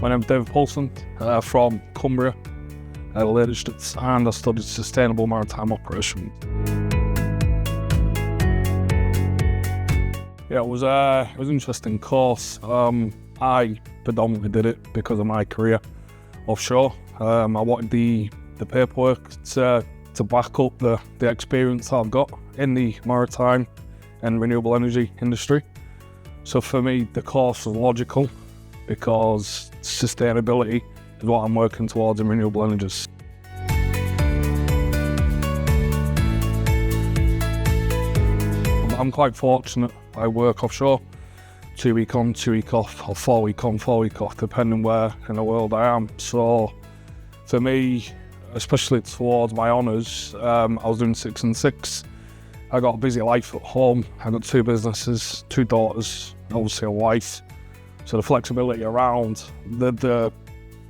My name's David Poulsen from Cumbria, latest, and I studied Sustainable Maritime Operations. Yeah, it was an interesting course. I predominantly did it because of my career offshore. I wanted the paperwork to back up the experience I've got in the maritime and renewable energy industry. So for me, the course was logical because sustainability is what I'm working towards in renewable energies. I'm quite fortunate. I work offshore, 2 week on, 2 week off, or 4 week on, 4 week off, depending where in the world I am. So for me, especially towards my honours, I was doing 6 and 6. I got a busy life at home. I got 2 businesses, 2 daughters, obviously a wife. So the flexibility around the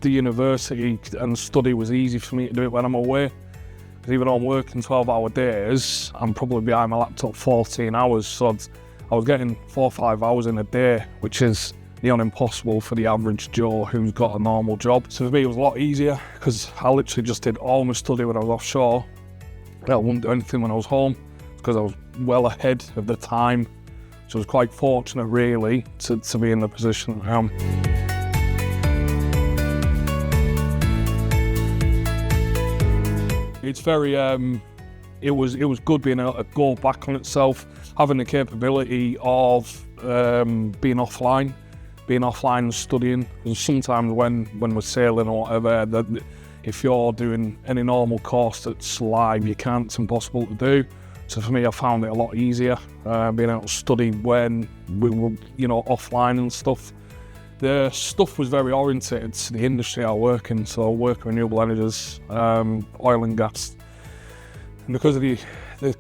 university and study was easy for me to do it when I'm away. Because even though I'm working 12-hour days, I'm probably behind my laptop 14 hours. So I was getting 4 or 5 hours in a day, which is nearly impossible for the average Joe who's got a normal job. So for me, it was a lot easier because I literally just did all my study when I was offshore. I wouldn't do anything when I was home because I was well ahead of the time. So I was quite fortunate, really, to be in the position I am. It's very, it was good being able to go back on itself, having the capability of being offline and studying. Because sometimes when we're sailing or whatever, that if you're doing any normal course that's live, you can't. It's impossible to do. So for me, I found it a lot easier being able to study when we were, offline and stuff. The stuff was very oriented to the industry I work in, so I work in renewable energies, oil and gas. And because of the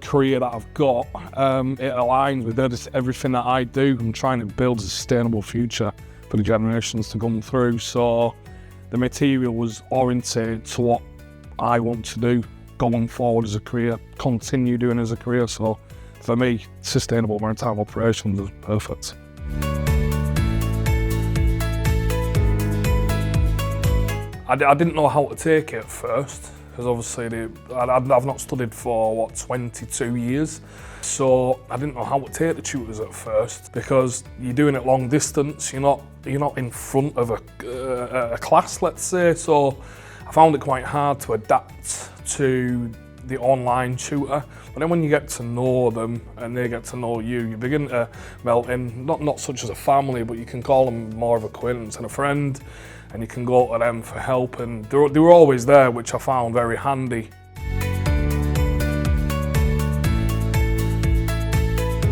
career that I've got, it aligns with everything that I do. I'm trying to build a sustainable future for the generations to come through. So the material was oriented to what I want to do going forward as a career, continue doing as a career. So for me, Sustainable Maritime Operations is perfect. I didn't know how to take it at first, because obviously I've not studied for 22 years, so I didn't know how to take the tutors at first because you're doing it long distance. You're not in front of a class, let's say. So I found it quite hard to adapt to the online tutor. But then when you get to know them and they get to know you, you begin to melt in, not such as a family, but you can call them more of an acquaintance and a friend, and you can go to them for help, and they were always there, which I found very handy.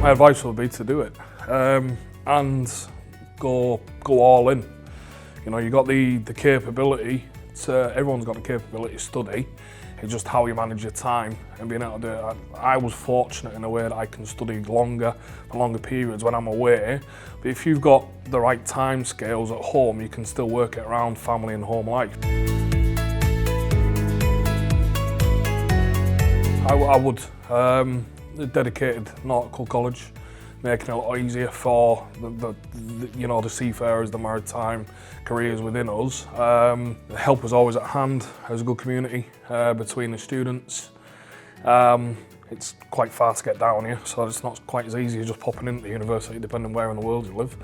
My advice would be to do it and go all in. You got the capability everyone's got the capability to study. It's just how you manage your time and being able to do it. I was fortunate in a way that I can study for longer periods when I'm away. But if you've got the right time scales at home, you can still work it around family and home life. I would. A dedicated nautical college, making it a lot easier for the seafarers, the maritime careers within us. Help was always at hand. There's a good community between the students. It's quite far to get down here, so it's not quite as easy as just popping into the university, depending where in the world you live.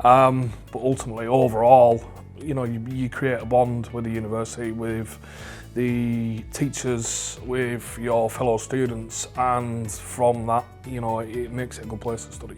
But ultimately, overall, you create a bond with the university, with the teachers, with your fellow students, and from that, it makes it a good place to study.